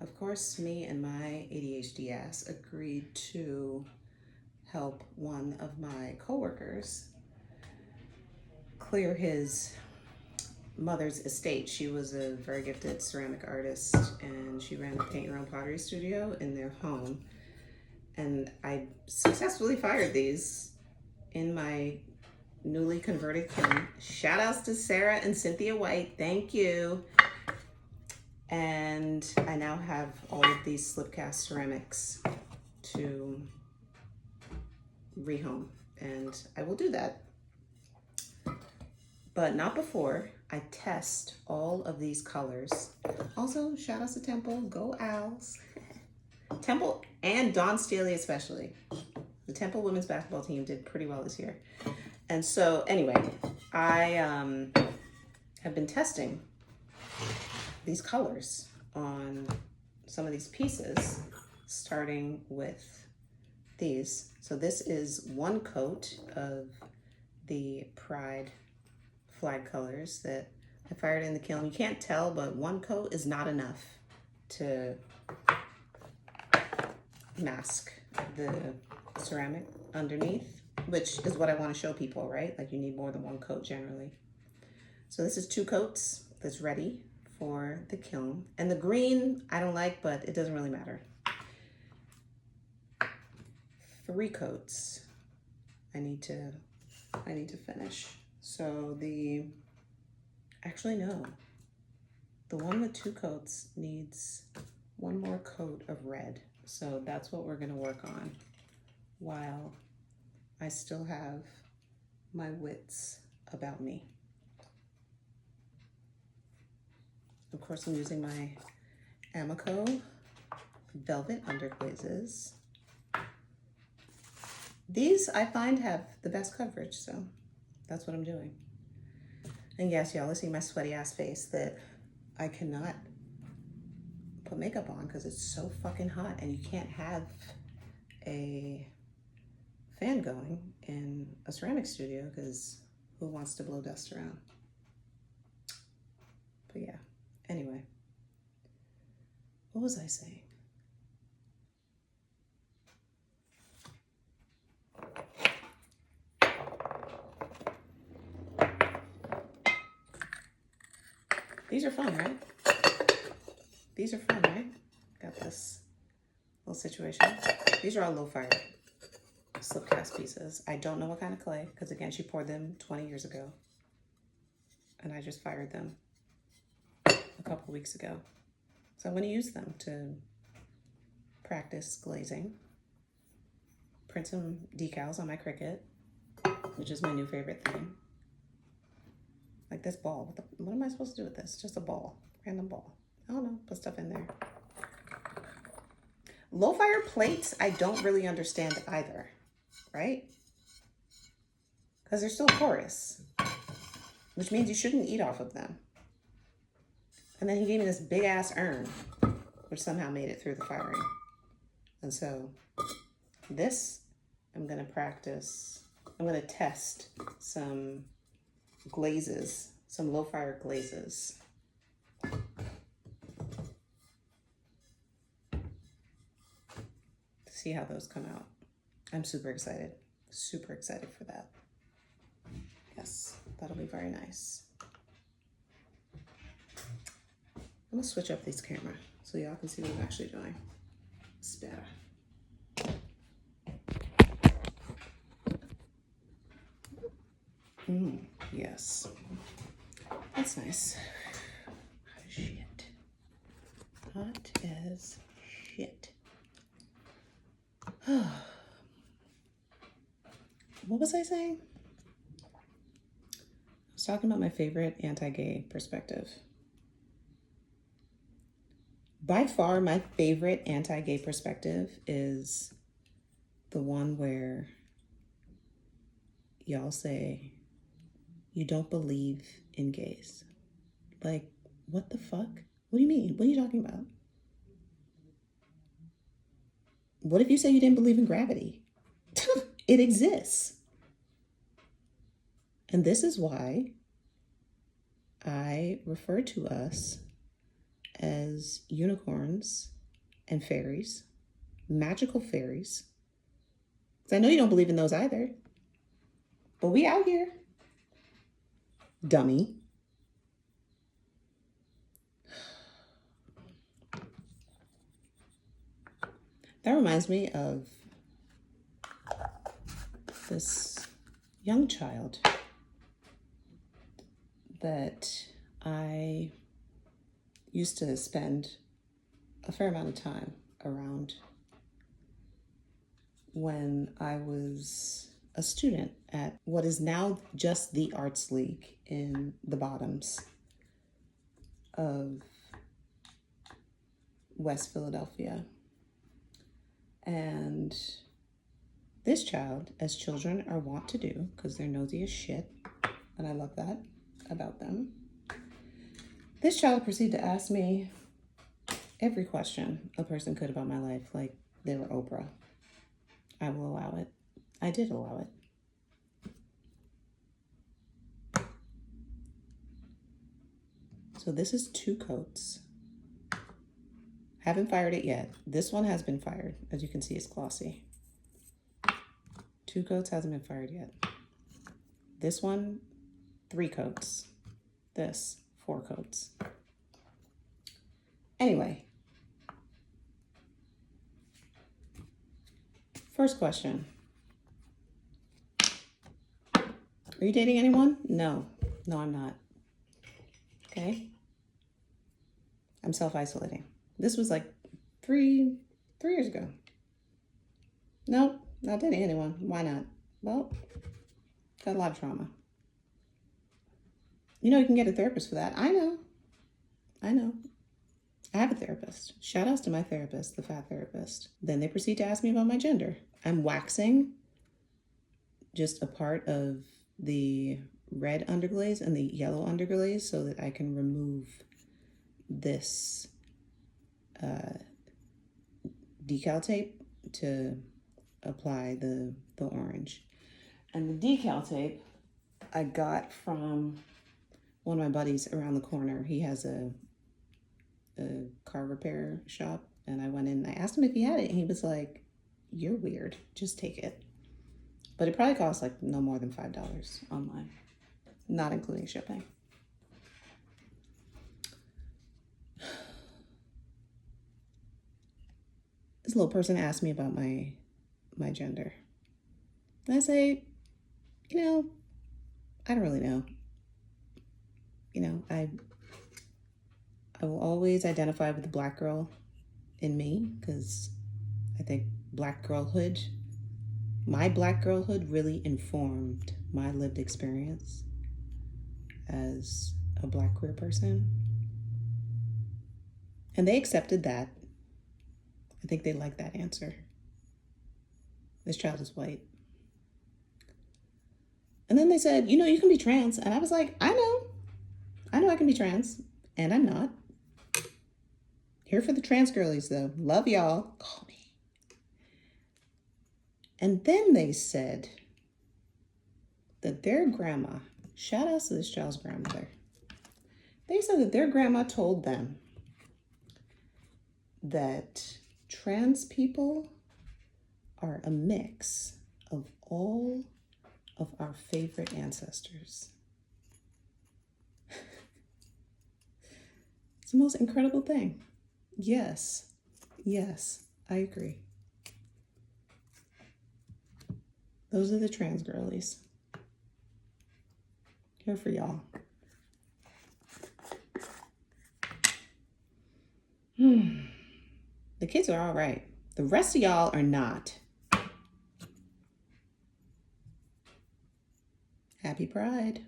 of course, me and my ADHD ass agreed to help one of my coworkers clear his mother's estate. She was a very gifted ceramic artist and she ran a paint your own pottery studio in their home. And I successfully fired these in my newly converted kiln. Shout outs to Sarah and Cynthia White. Thank you. And I now have all of these slip cast ceramics to rehome, and I will do that, but not before I test all of these colors. Also, shout outs to Temple, go Owls. Temple and Dawn Staley especially. The Temple women's basketball team did pretty well this year. And so anyway, I have been testing these colors on some of these pieces, starting with these. So this is one coat of the Pride flag colors that I fired in the kiln. You can't tell, but one coat is not enough to mask the ceramic underneath, which is what I want to show people, right? Like you need more than one coat generally. So this is 2 coats that's ready for the kiln. And the green I don't like, but it doesn't really matter. 3 coats I need to finish. So actually no, the one with 2 coats needs 1 more coat of red. So that's what we're gonna work on while I still have my wits about me. Of course, I'm using my Amico velvet underglazes. These I find have the best coverage, so that's what I'm doing. And yes, y'all see my sweaty ass face that I cannot put makeup on because it's so fucking hot and you can't have a fan going in a ceramic studio because who wants to blow dust around? But yeah, anyway, what was I saying? These are fun, right? These are fun, right? Got this little situation. These are all low fire slip cast pieces. I don't know what kind of clay, because again, she poured them 20 years ago. And I just fired them a couple weeks ago. So I'm going to use them to practice glazing, print some decals on my Cricut, which is my new favorite thing. Like this ball. What am I supposed to do with this? Just a ball, random ball. I don't know, put stuff in there. Low fire plates, I don't really understand either, right? Because they're still porous, which means you shouldn't eat off of them. And then he gave me this big ass urn, which somehow made it through the firing. And so this, I'm gonna test some glazes, some low fire glazes. See how those come out. I'm super excited for that. Yes, that'll be very nice. I'm gonna switch up this camera so y'all can see what I'm actually doing. It's better. Yes, that's nice. Shit, hot as shit. What was I saying? I was talking about my favorite anti-gay perspective. By far, my favorite anti-gay perspective is the one where y'all say you don't believe in gays. Like, what the fuck? What do you mean? What are you talking about? What if you say you didn't believe in gravity? It exists. And this is why I refer to us as unicorns and fairies, magical fairies. Because I know you don't believe in those either. But we out here. Dummy. That reminds me of this young child that I used to spend a fair amount of time around when I was a student at what is now just the Arts League in the Bottoms of West Philadelphia. And this child, as children are wont to do, because they're nosy as shit, and I love that about them, this child proceeded to ask me every question a person could about my life, like they were Oprah. I will allow it. I did allow it. So this is 2 coats. Haven't fired it yet. This one has been fired. As you can see, it's glossy. 2 coats hasn't been fired yet. This one, 3 coats. This, 4 coats. Anyway. First question. Are you dating anyone? No. No, I'm not. Okay? I'm self-isolating. This was like 3 years ago. Nope, not dating anyone. Why not? Well, got a lot of trauma. You know, you can get a therapist for that. I know. I have a therapist. Shout outs to my therapist, the fat therapist. Then they proceed to ask me about my gender. I'm waxing just a part of the red underglaze and the yellow underglaze so that I can remove this decal tape to apply the orange. And the decal tape I got from one of my buddies around the corner. He has a car repair shop, and I went in and I asked him if he had it, and he was like, "You're weird, just take it." But it probably costs like no more than $5 online, not including shipping. This little person asked me about my gender. And I say, I don't really know. I will always identify with the Black girl in me, because I think my Black girlhood really informed my lived experience as a Black queer person. And they accepted that. I think they like that answer. This child is white. And then they said, you can be trans. And I was like, I know I can be trans, and I'm not. Here for the trans girlies, though. Love y'all. Call me. And then they said that their grandma, shout out to this child's grandmother, they said that their grandma told them that trans people are a mix of all of our favorite ancestors. It's the most incredible thing. Yes, I agree. Those are the trans girlies. Here for y'all. The kids are all right. The rest of y'all are not. Happy Pride.